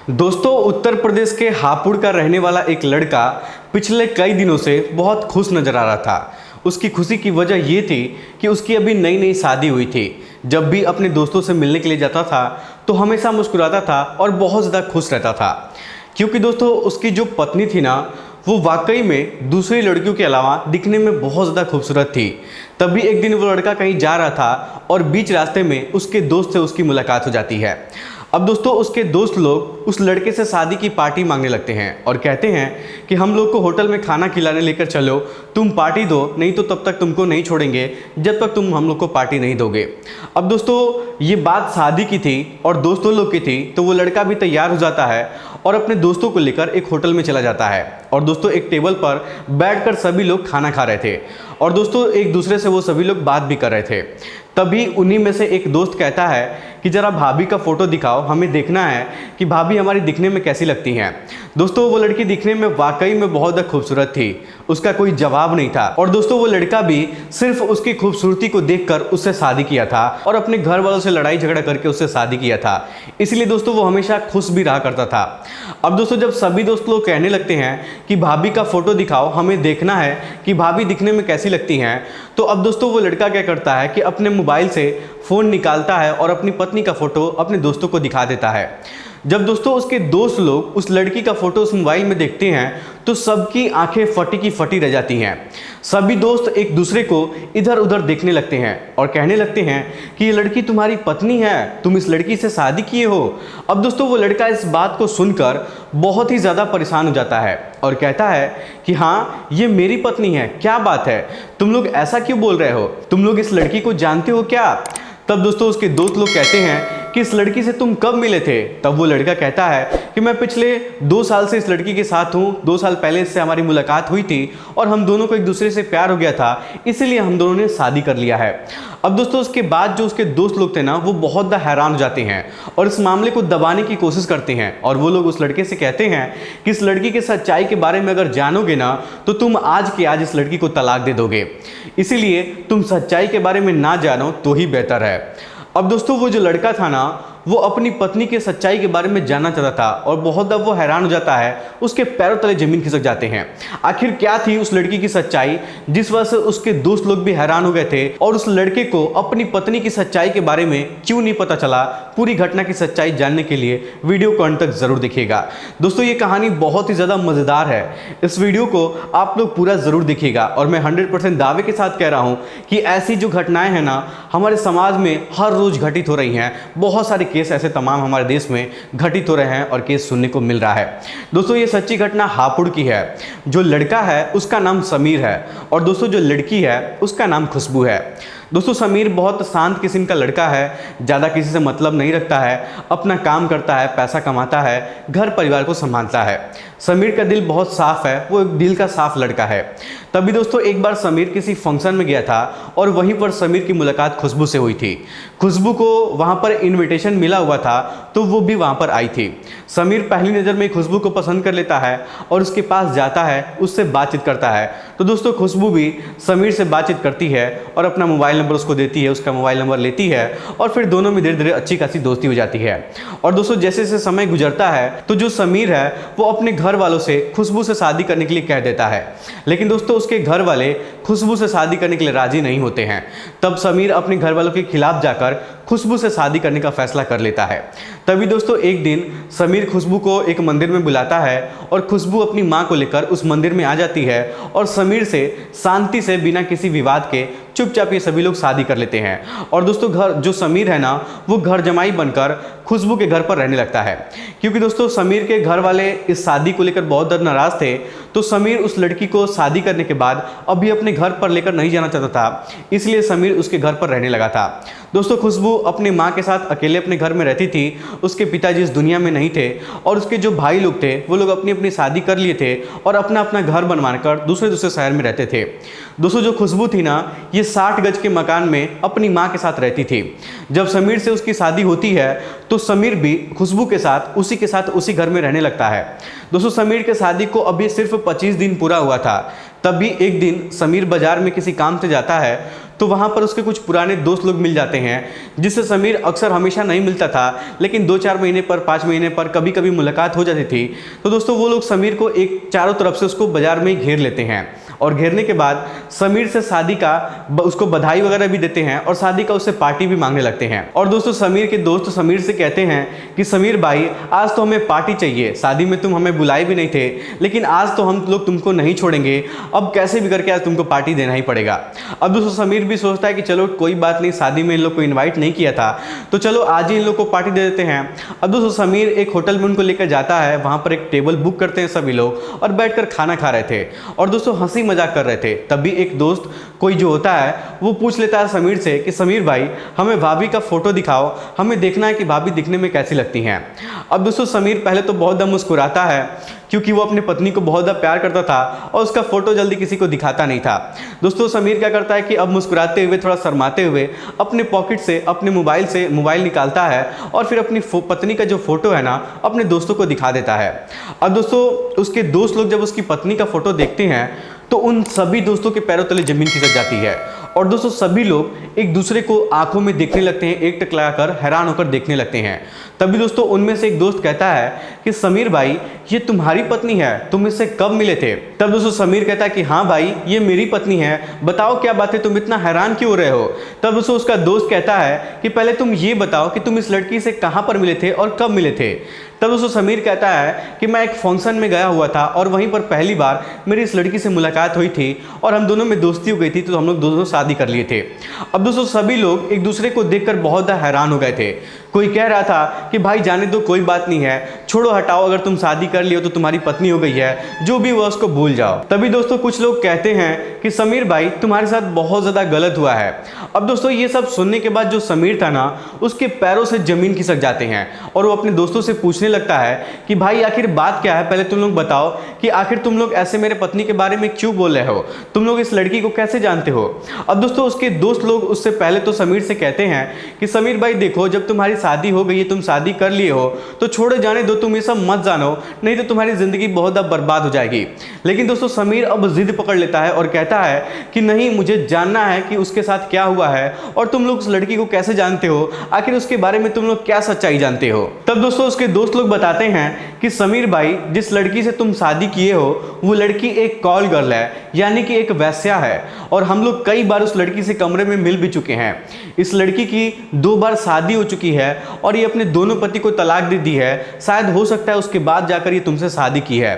दोस्तों, उत्तर प्रदेश के हापुड़ का रहने वाला एक लड़का पिछले कई दिनों से बहुत खुश नजर आ रहा था। उसकी खुशी की वजह ये थी कि उसकी अभी नई नई शादी हुई थी। जब भी अपने दोस्तों से मिलने के लिए जाता था तो हमेशा मुस्कुराता था और बहुत ज़्यादा खुश रहता था, क्योंकि दोस्तों उसकी जो पत्नी थी ना, वो वाकई में दूसरी लड़कियों के अलावा दिखने में बहुत ज़्यादा खूबसूरत थी। तभी एक दिन वो लड़का कहीं जा रहा था और बीच रास्ते में उसके दोस्त से उसकी मुलाकात हो जाती है। अब दोस्तों उसके दोस्त लोग उस लड़के से शादी की पार्टी मांगने लगते हैं और कहते हैं कि हम लोग को होटल में खाना खिलाने लेकर चलो, तुम पार्टी दो, नहीं तो तब तक तुमको नहीं छोड़ेंगे जब तक तुम हम लोग को पार्टी नहीं दोगे। अब दोस्तों ये बात शादी की थी और दोस्तों लोग की थी, तो वो लड़का भी तैयार हो जाता है और अपने दोस्तों को लेकर एक होटल में चला जाता है। और दोस्तों एक टेबल पर बैठकर सभी लोग खाना खा रहे थे और दोस्तों एक दूसरे से वो सभी लोग बात भी कर रहे थे। तभी उन्हीं में से एक दोस्त कहता है कि ज़रा भाभी का फ़ोटो दिखाओ, हमें देखना है कि भाभी हमारी दिखने में कैसी लगती हैं। दोस्तों वो लड़की दिखने में वाकई में बहुत ज़्यादा खूबसूरत थी, उसका कोई जवाब नहीं था। और दोस्तों वो लड़का भी सिर्फ उसकी खूबसूरती को देखकर उससे शादी किया था और अपने घर वालों से लड़ाई झगड़ा करके उससे शादी किया था। इसलिए दोस्तों वो हमेशा खुश भी रहा करता था। अब दोस्तों जब सभी दोस्त लोग कहने लगते हैं कि भाभी का फ़ोटो दिखाओ, हमें देखना है कि भाभी दिखने में कैसी लगती हैं, तो अब दोस्तों वो लड़का क्या करता है कि अपने मोबाइल से फ़ोन निकालता है और अपनी पत्नी का फ़ोटो अपने दोस्तों को दिखा देता है। जब दोस्तों उसके दोस्त लोग उस लड़की का फ़ोटो उस मोबाइल में देखते हैं तो सबकी आंखें फटी की फटी रह जाती हैं। सभी दोस्त एक दूसरे को इधर उधर देखने लगते हैं और कहने लगते हैं कि ये लड़की तुम्हारी पत्नी है, तुम इस लड़की से शादी किए हो। अब दोस्तों वो लड़का इस बात को सुनकर बहुत ही ज़्यादा परेशान हो जाता है और कहता है कि हाँ ये मेरी पत्नी है, क्या बात है, तुम लोग ऐसा क्यों बोल रहे हो, तुम लोग इस लड़की को जानते हो क्या। तब दोस्तों उसके दोस्त लोग कहते हैं कि इस लड़की से तुम कब मिले थे। तब वो लड़का कहता है कि मैं पिछले 2 साल से इस लड़की के साथ हूँ, 2 साल पहले इससे हमारी मुलाकात हुई थी और हम दोनों को एक दूसरे से प्यार हो गया था, इसीलिए हम दोनों ने शादी कर लिया है। अब दोस्तों उसके बाद जो उसके दोस्त लोग थे ना, वो बहुत ज़्यादा हैरान हो जाते हैं और इस मामले को दबाने की कोशिश करते हैं और वो लोग उस लड़के से कहते हैं कि इस लड़की की सच्चाई के बारे में अगर जानोगे ना तो तुम आज के आज इस लड़की को तलाक दे दोगे, इसीलिए तुम सच्चाई के बारे में ना जानो तो ही बेहतर है। अब दोस्तों वो जो लड़का था ना, वो अपनी पत्नी के सच्चाई के बारे में जानना चाहता था और बहुत ज़्यादा वो हैरान हो जाता है, उसके पैरों तले ज़मीन खिसक जाते हैं। आखिर क्या थी उस लड़की की सच्चाई जिस वजह से उसके दोस्त लोग भी हैरान हो गए थे और उस लड़के को अपनी पत्नी की सच्चाई के बारे में क्यों नहीं पता चला। पूरी घटना की सच्चाई जानने के लिए वीडियो को अंत तक ज़रूर देखिएगा। दोस्तों ये कहानी बहुत ही ज़्यादा मज़ेदार है, इस वीडियो को आप लोग पूरा ज़रूर देखिएगा और मैं 100% दावे के साथ कह रहा हूँ कि ऐसी जो घटनाएँ हैं ना हमारे समाज में हर रोज़ घटित हो रही हैं। बहुत सारे केस ऐसे तमाम हमारे देश में घटित हो रहे हैं और केस सुनने को मिल रहा है। दोस्तों ये सच्ची घटना हापुड़ की है। जो लड़का है उसका नाम समीर है और दोस्तों जो लड़की है उसका नाम खुशबू है। दोस्तों समीर बहुत शांत किस्म का लड़का है, ज़्यादा किसी से मतलब नहीं रखता है, अपना काम करता है, पैसा कमाता है, घर परिवार को संभालता है। समीर का दिल बहुत साफ है, वो एक दिल का साफ लड़का है। तभी दोस्तों एक बार समीर किसी फंक्शन में गया था और वहीं पर समीर की मुलाकात खुशबू से हुई थी। खुशबू को वहाँ पर इन्विटेशन मिला हुआ था तो वो भी वहाँ पर आई थी। समीर पहली नज़र में खुशबू को पसंद कर लेता है और उसके पास जाता है, उससे बातचीत करता है। तो दोस्तों खुशबू भी समीर से बातचीत करती है और अपना मोबाइल नंबर उसको देती है, उसका मोबाइल नंबर लेती है और फिर दोनों में धीरे धीरे अच्छी खासी दोस्ती हो जाती है। और दोस्तों जैसे जैसे समय गुजरता है तो जो समीर है वो अपने घर वालों से खुशबू से शादी करने के लिए कह देता है, लेकिन दोस्तों उसके घर वाले खुशबू से शादी करने के लिए राजी नहीं होते हैं। तब समीर अपने घर वालों के खिलाफ जाकर खुशबू से शादी करने का फैसला कर लेता है। तभी दोस्तों एक दिन समीर खुशबू को एक मंदिर में बुलाता है और खुशबू अपनी माँ को लेकर उस मंदिर में आ जाती है और समीर से शांति से बिना किसी विवाद के चुपचाप ये सभी लोग शादी कर लेते हैं। और दोस्तों घर जो समीर है ना वो घर जमाई बनकर खुशबू के घर पर रहने लगता है, क्योंकि दोस्तों समीर के घर वाले इस शादी को लेकर बहुत ज़्यादा नाराज़ थे। तो समीर उस लड़की को शादी करने के बाद अभी अपने घर पर लेकर नहीं जाना चाहता था, इसलिए समीर उसके घर पर रहने लगा था। दोस्तों खुशबू अपनी माँ के साथ अकेले अपने घर में रहती थी, उसके पिताजी इस दुनिया में नहीं थे और उसके जो भाई लोग थे वो लोग अपनी अपनी शादी कर लिए थे और अपना अपना घर बनवाकर दूसरे दूसरे शहर में रहते थे। दोस्तों जो खुशबू थी ना ये 60 गज के मकान में अपनी माँ के साथ रहती थी। जब समीर से उसकी शादी होती है तो समीर भी खुशबू के साथ उसी घर में रहने लगता है। दोस्तों समीर के शादी को अभी सिर्फ 25 दिन पूरा हुआ था। तभी एक दिन समीर बाजार में किसी काम से जाता है तो वहाँ पर उसके कुछ पुराने दोस्त लोग मिल जाते हैं, जिससे समीर अक्सर हमेशा नहीं मिलता था, लेकिन 2-4 महीने पर, 5 महीने पर कभी कभी मुलाकात हो जाती थी। तो दोस्तों वो लोग समीर को एक चारों तरफ से उसको बाजार में ही घेर लेते हैं, और घेरने के बाद समीर से शादी का उसको बधाई वगैरह भी देते हैं और शादी का उससे पार्टी भी मांगने लगते हैं। और दोस्तों समीर के दोस्त समीर से कहते हैं कि समीर भाई आज तो हमें पार्टी चाहिए, शादी में तुम हमें बुलाए भी नहीं थे, लेकिन आज तो हम लोग तुमको नहीं छोड़ेंगे, अब कैसे भी करके आज तुमको पार्टी देना ही पड़ेगा। अब दोस्तों समीर भी सोचता है कि चलो कोई बात नहीं, शादी में इन लोग को इन्वाइट नहीं किया था तो चलो आज ही इन लोग को पार्टी दे देते हैं। अब दोस्तों समीर एक होटल में उनको लेकर जाता है, वहाँ पर एक टेबल बुक करते हैं सभी लोग और बैठकर खाना खा रहे थे और दोस्तों हंसी मजाक कर रहे थे। तभी एक दोस्त कोई जो होता है वो पूछ लेता है समीर से कि समीर भाई हमें भाभी का फोटो दिखाओ, हमें देखना है कि भाभी दिखने में कैसी लगती हैं। अब दोस्तों समीर पहले तो बहुत ज़्यादा मुस्कुराता है, क्योंकि वो अपनी पत्नी को बहुत ज़्यादा प्यार करता था और उसका फोटो जल्दी किसी को दिखाता नहीं था। दोस्तों समीर क्या करता है कि अब मुस्कुराते हुए, थोड़ा शर्माते हुए अपने पॉकेट से, अपने मोबाइल निकालता है और फिर अपनी पत्नी का जो फोटो है ना अपने दोस्तों को दिखा देता है। अब दोस्तों उसके दोस्त लोग जब उसकी पत्नी का फोटो देखते हैं तो उन सभी दोस्तों के पैरों तले जमीन खिसक जाती है और दोस्तों सभी लोग एक दूसरे को आंखों में देखने लगते हैं, एक टक लगाकर हैरान होकर देखने लगते हैं। तभी दोस्तों उनमें से एक दोस्त कहता है कि समीर भाई ये तुम्हारी पत्नी है, तुम इससे कब मिले थे? तब दोस्तों समीर कहता है कि हाँ भाई ये मेरी पत्नी है, बताओ क्या बात है, तुम इतना हैरान क्यों हो रहे हो? तब दोस्तों उसका दोस्त कहता है कि पहले तुम ये बताओ कि तुम इस लड़की से कहाँ पर मिले थे और कब मिले थे? तब दोस्तों समीर कहता है कि मैं एक फंक्शन में गया हुआ था और वहीं पर पहली बार मेरी इस लड़की से मुलाकात हुई थी और हम दोनों में दोस्ती हो गई थी, तो हम लोग दोनों शादी कर लिए थे। अब दोस्तों सभी लोग एक दूसरे को देखकर बहुत ज़्यादा हैरान हो गए थे। कोई कह रहा था कि भाई जाने दो, कोई बात नहीं है, छोड़ो हटाओ, अगर तुम शादी कर लियो तो तुम्हारी पत्नी हो गई है, जो भी हुआ उसको भूल जाओ। तभी दोस्तों कुछ लोग कहते हैं कि समीर भाई तुम्हारे साथ बहुत ज़्यादा गलत हुआ है। अब दोस्तों ये सब सुनने के बाद जो समीर था ना उसके पैरों से ज़मीन खिसक जाते हैं और वो अपने दोस्तों से पूछने लगता है कि भाई आखिर बात क्या है, पहले तुम लोग बताओ कि आखिर तुम लोग ऐसे मेरे पत्नी के बारे में क्यों बोल रहे हो, तुम लोग इस लड़की को कैसे जानते हो? अब दोस्तों उसके दोस्त लोग उससे पहले तो समीर से कहते हैं कि समीर भाई देखो, जब तुम्हारी शादी हो गई है, तुम शादी कर लिए हो, तो छोड़े जाने दो, तुम ये सब मत जानो, नहीं तो तुम्हारी जिंदगी बहुत ज़्यादा बर्बाद हो जाएगी। लेकिन दोस्तों समीर अब जिद पकड़ लेता है और कहता है कि नहीं, मुझे जानना है कि उसके साथ क्या हुआ है और तुम लोग उस लड़की को कैसे जानते हो, आखिर उसके बारे में तुम लोग क्या सच्चाई जानते हो। तब दोस्तों उसके दोस्त लोग बताते हैं कि समीर भाई जिस लड़की से तुम शादी किए हो वो लड़की एक कॉल गर्ल है, यानी कि एक वैश्या है, और हम लोग कई बार उस लड़की से कमरे में मिल भी चुके हैं। इस लड़की की 2 बार शादी हो चुकी है और ये अपने दोनों पति को तलाक दे दी है, शायद हो सकता है उसके बाद जाकर ये तुमसे शादी की है।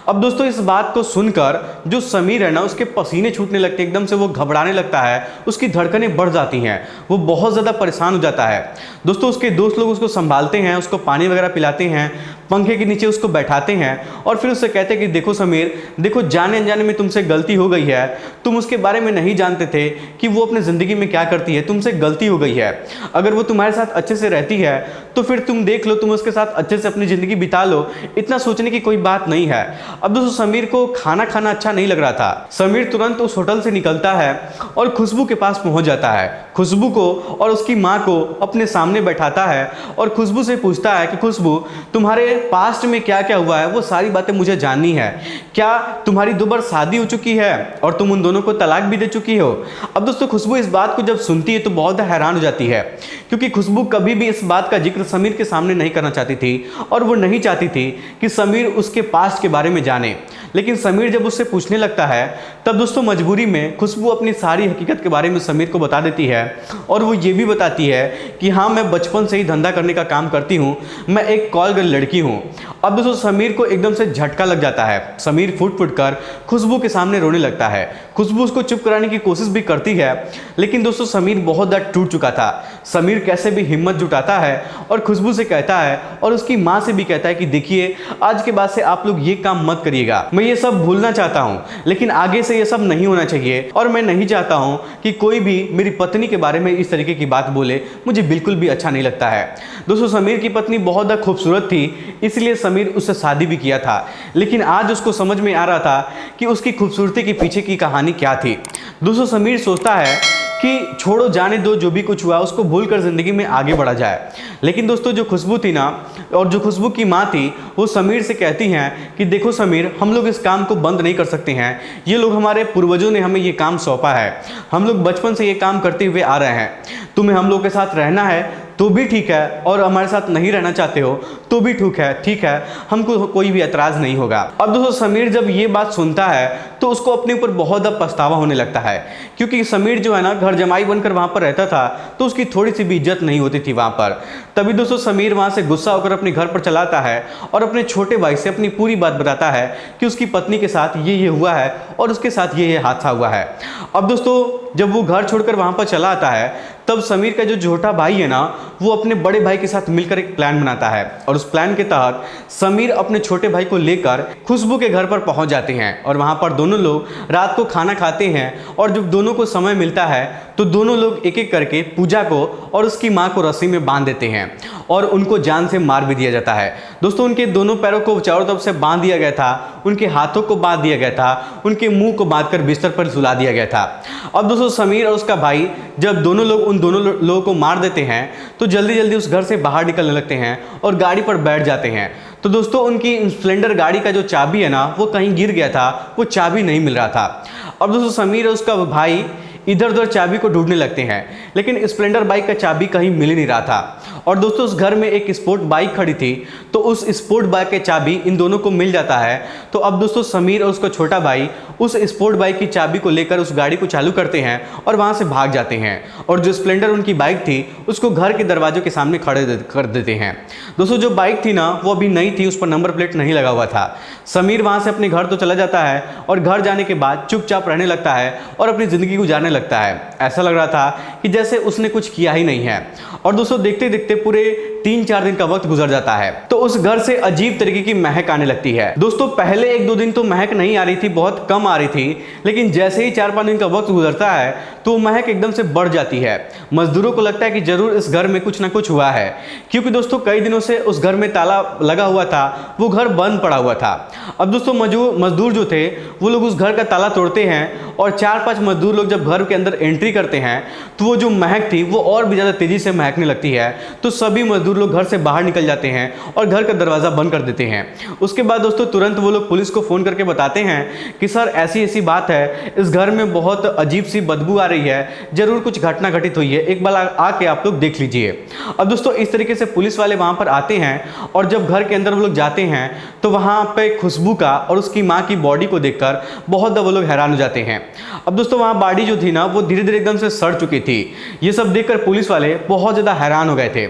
अब दोस्तों इस बात को सुनकर जो समीर है ना उसके पसीने छूटने लगते हैं, एकदम से वो घबराने लगता है, उसकी धड़कनें बढ़ जाती हैं, वो बहुत ज़्यादा परेशान हो जाता है। दोस्तों उसके दोस्त लोग उसको संभालते हैं, उसको पानी वगैरह पिलाते हैं, पंखे के नीचे उसको बैठाते हैं और फिर उससे कहते हैं कि देखो समीर, देखो जाने अनजाने में तुमसे गलती हो गई है, तुम उसके बारे में नहीं जानते थे कि वो अपनी ज़िंदगी में क्या करती है, तुमसे गलती हो गई है। अगर वो तुम्हारे साथ अच्छे से रहती है तो फिर तुम देख लो, तुम उसके साथ अच्छे से अपनी ज़िंदगी बिता लो, इतना सोचने की कोई बात नहीं है। अब दोस्तों समीर को खाना खाना अच्छा नहीं लग रहा था। समीर तुरंत उस होटल से निकलता है और खुशबू के पास पहुंच जाता है। खुशबू को और उसकी माँ को अपने सामने बैठाता है और खुशबू से पूछता है कि खुशबू, तुम्हारे पास्ट में क्या क्या हुआ है वो सारी बातें मुझे जाननी है। क्या तुम्हारी 2 बार शादी हो चुकी है और तुम उन दोनों को तलाक भी दे चुकी हो? अब दोस्तों खुशबू इस बात को जब सुनती है तो बहुत हैरान हो जाती है, क्योंकि खुशबू कभी भी इस बात का जिक्र समीर के सामने नहीं करना चाहती थी और वो नहीं चाहती थी कि समीर उसके पास्ट के बारे में जाने। लेकिन समीर जब उससे पूछने लगता है तब दोस्तों मजबूरी में खुशबू अपनी सारी हकीकत के बारे में समीर को बता देती है और वो ये भी बताती है कि हाँ, मैं बचपन से ही धंधा करने का काम करती हूँ, मैं एक कॉल गर्ल लड़की हूँ। अब दोस्तों समीर को एकदम से झटका लग जाता है। समीर फुट फुट कर खुशबू के सामने रोने लगता है। खुशबू उसको चुप कराने की कोशिश भी करती है, लेकिन दोस्तों समीर बहुत ज़्यादा टूट चुका था। समीर कैसे भी हिम्मत जुटाता है और खुशबू से कहता है और उसकी माँ से भी कहता है कि देखिए, आज के बाद से आप लोग ये काम मत करिएगा, मैं ये सब भूलना चाहता हूँ, लेकिन आगे से ये सब नहीं होना चाहिए और मैं नहीं चाहता हूँ कि कोई भी मेरी पत्नी के बारे में इस तरीके की बात बोले, मुझे बिल्कुल भी अच्छा नहीं लगता है। दोस्तों समीर की पत्नी बहुत ज़्यादा खूबसूरत थी, इसलिए समीर उससे शादी भी किया था, लेकिन आज उसको समझ में आ रहा था कि उसकी खूबसूरती के पीछे की कहानी क्या थी। दोस्तों समीर सोचता है कि छोड़ो जाने दो, जो भी कुछ हुआ उसको भूलकर ज़िंदगी में आगे बढ़ा जाए। लेकिन दोस्तों जो खुशबू थी ना, और जो खुशबू की माँ थी, वो समीर से कहती हैं कि देखो समीर, हम लोग इस काम को बंद नहीं कर सकते हैं। ये लोग हमारे पूर्वजों ने हमें ये काम सौंपा है, हम लोग बचपन से ये काम करते हुए आ रहे हैं। तुम्हें हम लोग के साथ रहना है तो भी ठीक है, और हमारे साथ नहीं रहना चाहते हो तो भी ठीक है, हमको कोई भी एतराज़ नहीं होगा। अब दोस्तों समीर जब ये बात सुनता है तो उसको अपने ऊपर बहुत ज़्यादा पछतावा होने लगता है, क्योंकि समीर जो है ना घर जमाई बनकर वहाँ पर रहता था, तो उसकी थोड़ी सी भी इज्जत नहीं होती थी वहाँ पर। तभी दोस्तों समीर वहाँ से गुस्सा होकर अपने घर पर चला आता है और अपने छोटे भाई से अपनी पूरी बात बताता है कि उसकी पत्नी के साथ ये हुआ है और उसके साथ ये हादसा हुआ है। अब दोस्तों जब वो घर छोड़कर वहाँ पर चला आता है, तब समीर का जो छोटा भाई है ना, वो अपने बड़े भाई के साथ मिलकर एक प्लान बनाता है, और उस प्लान के तहत समीर अपने छोटे भाई को लेकर खुशबू के घर पर पहुंच जाते हैं, और वहां पर दोनों लोग रात को खाना खाते हैं। और जब दोनों को समय मिलता है तो दोनों लोग एक एक करके पूजा को और उसकी मां को रस्सी में बांध देते हैं, और उनको जान से मार भी दिया जाता है। दोस्तों उनके दोनों पैरों को चारों तरफ से बांध दिया गया था, उनके हाथों को बांध दिया गया था, उनके मुंह को बांधकर बिस्तर पर सुला दिया गया था। अब दोस्तों समीर और उसका भाई जब दोनों लोगों को मार देते हैं तो जल्दी जल्दी उस घर से बाहर निकलने लगते हैं और गाड़ी पर बैठ जाते हैं। तो दोस्तों उनकी स्प्लेंडर गाड़ी का जो चाबी है ना, वो कहीं गिर गया था, वो चाबी नहीं मिल रहा था। अब दोस्तों समीर और उसका भाई इधर उधर चाबी को ढूंढने लगते हैं, लेकिन स्प्लेंडर बाइक का चाबी कहीं मिल ही नहीं रहा था। और दोस्तों उस घर में एक स्पोर्ट बाइक खड़ी थी, तो उस स्पोर्ट बाइक के चाबी इन दोनों को मिल जाता है। तो अब दोस्तों समीर और उसका छोटा भाई उस स्पोर्ट बाइक की चाबी को लेकर उस गाड़ी को चालू करते हैं और वहां से भाग जाते हैं, और जो स्प्लेंडर उनकी बाइक थी उसको घर के दरवाजों के सामने खड़े कर देते हैं। दोस्तों जो बाइक थी ना, वो अभी नई थी, उस पर नंबर प्लेट नहीं लगा हुआ था। समीर वहां से अपने घर तो चला जाता है, और घर जाने के बाद चुपचाप रहने लगता है और अपनी ज़िंदगी गुजारने लगता है। ऐसा लग रहा था कि जैसे उसने कुछ किया ही नहीं है। और दोस्तों देखते देखते पूरे 3-4 दिन का वक्त गुजर जाता है, तो उस घर से अजीब तरीके की महक आने लगती है। दोस्तों पहले 1-2 दिन तो महक नहीं आ रही थी, बहुत कम आ रही थी, लेकिन जैसे ही 4-5 दिन का वक्त गुजरता है तो वो महक एकदम से बढ़ जाती है। मजदूरों को लगता है कि जरूर इस घर में कुछ ना कुछ हुआ है, क्योंकि दोस्तों कई दिनों से उस घर में ताला लगा हुआ था, वो घर बंद पड़ा हुआ था। अब दोस्तों मजदूर जो थे वो लोग उस घर का ताला तोड़ते हैं, और 4-5 मजदूर लोग जब घर के अंदर एंट्री करते हैं तो वो जो महक थी वो और भी ज़्यादा तेज़ी से महकने लगती है। तो सभी मजदूर लोग घर से बाहर निकल जाते हैं और घर का दरवाज़ा बंद कर देते हैं। उसके बाद दोस्तों तुरंत वो लोग पुलिस को फ़ोन करके बताते हैं कि सर ऐसी ऐसी बात है, इस घर में बहुत अजीब सी बदबू आ रही है, ज़रूर कुछ घटना घटित हुई है, एक बार आके आप लोग देख लीजिए। अब दोस्तों इस तरीके से पुलिस वाले वहाँ पर आते हैं, और जब घर के अंदर वो लोग जाते हैं तो वहाँ पे खुशबू का और उसकी माँ की बॉडी को देखकर बहुत ज़्यादा वो लोग हैरान हो जाते हैं। अब दोस्तों वहाँ बॉडी जो थी ना, वो धीरे धीरे एकदम से सड़ चुकी थी। ये सब देखकर पुलिस वाले बहुत ज़्यादा हैरान हो गए थे।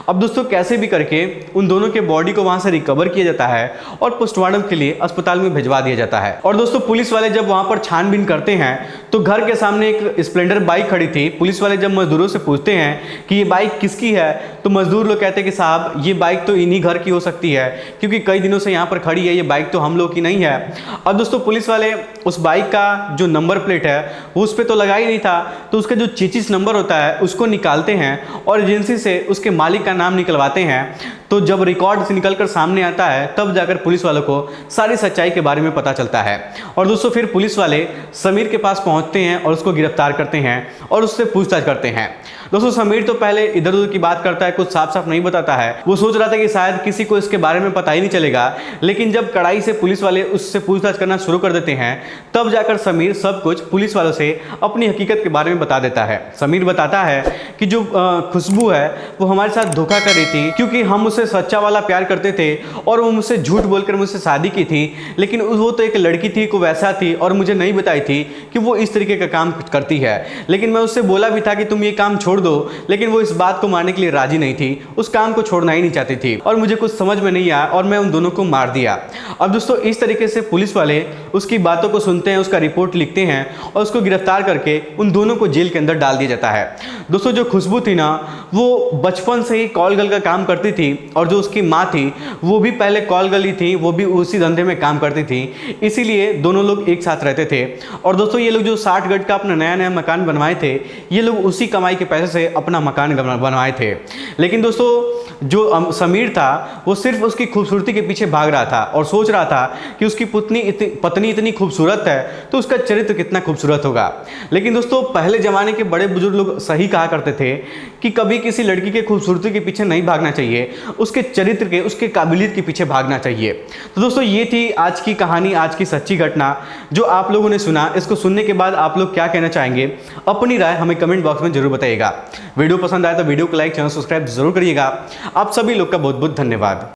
अब दोस्तों कैसे भी करके उन दोनों के बॉडी को वहाँ से रिकवर किया जाता है और पोस्टमार्टम के लिए अस्पताल में भिजवा दिया जाता है। और दोस्तों पुलिस वाले जब वहाँ पर छानबीन करते हैं तो घर के सामने एक स्प्लेंडर बाइक खड़ी थी। पुलिस वाले जब मजदूरों से पूछते हैं कि ये बाइक किसकी है, तो मजदूर लोग कहते हैं कि साहब ये बाइक तो इन्हीं घर की हो सकती है, क्योंकि कई दिनों से यहाँ पर खड़ी है, ये बाइक तो हम लोग की नहीं है। अब दोस्तों पुलिस वाले उस बाइक का जो नंबर प्लेट है वो उस पर तो लगा ही नहीं था, तो उसका जो चेचिस नंबर होता है उसको निकालते हैं और एजेंसी से उसके मालिक का नाम निकलवाते हैं। तो जब रिकॉर्ड से निकलकर सामने आता है तब जाकर पुलिस वालों को सारी सच्चाई के बारे में पता चलता है। और दोस्तों फिर पुलिस वाले समीर के पास पहुंचते हैं और उसको गिरफ्तार करते हैं और उससे पूछताछ करते हैं। दोस्तों समीर तो पहले इधर उधर की बात करता है, कुछ साफ साफ नहीं बताता है। वो सोच रहा था कि शायद किसी को इसके बारे में पता ही नहीं चलेगा, लेकिन जब कड़ाई से पुलिस वाले उससे पूछताछ करना शुरू कर देते हैं तब जाकर समीर सब कुछ पुलिस वालों से अपनी हकीकत के बारे में बता देता है। समीर बताता है कि जो खुशबू है वो हमारे साथ धोखा कर रही थी, क्योंकि हम उससे सच्चा वाला प्यार करते थे और वो मुझसे झूठ बोलकर मुझसे शादी की थी, लेकिन वो तो एक लड़की थी, को वैसा थी और मुझे नहीं बताई थी कि वो इस तरीके का काम करती है। लेकिन मैं उससे बोला भी था कि तुम ये काम छोड़ दो, लेकिन वो इस बात को मानने के लिए राजी नहीं थी, उस काम को छोड़ना ही नहीं चाहती थी और मुझे कुछ समझ में नहीं आया और मैं उन दोनों को मार दिया। अब दोस्तों इस तरीके से पुलिस वाले उसकी बातों को सुनते हैं, उसका रिपोर्ट लिखते हैं और उसको गिरफ्तार करके उन दोनों को जेल के अंदर डाल दिया जाता है। दोस्तों जो खुशबू थी ना, वो बचपन से ही कॉल गर्ल का काम करती थी और जो उसकी माँ थी वो भी पहले कॉल गली थी, वो भी उसी धंधे में काम करती थी, इसीलिए दोनों लोग एक साथ रहते थे। और दोस्तों ये लोग जो 60 गज का अपना नया नया मकान बनवाए थे, ये लोग उसी कमाई के पैसे से अपना मकान बनवाए थे। लेकिन दोस्तों जो समीर था वो सिर्फ उसकी खूबसूरती के पीछे भाग रहा था और सोच रहा था कि उसकी पत्नी इतनी खूबसूरत है तो उसका चरित्र कितना खूबसूरत होगा। लेकिन दोस्तों पहले ज़माने के बड़े बुजुर्ग लोग सही कहा करते थे कि कभी किसी लड़की के खूबसूरती के पीछे नहीं भागना चाहिए, उसके चरित्र के, उसके काबिलियत के पीछे भागना चाहिए। तो दोस्तों ये थी आज की कहानी, आज की सच्ची घटना जो आप लोगों ने सुना। इसको सुनने के बाद आप लोग क्या कहना चाहेंगे, अपनी राय हमें कमेंट बॉक्स में जरूर बताइएगा। वीडियो पसंद आए तो वीडियो को लाइक, चैनल सब्सक्राइब जरूर करिएगा। आप सभी लोग का बहुत बहुत धन्यवाद।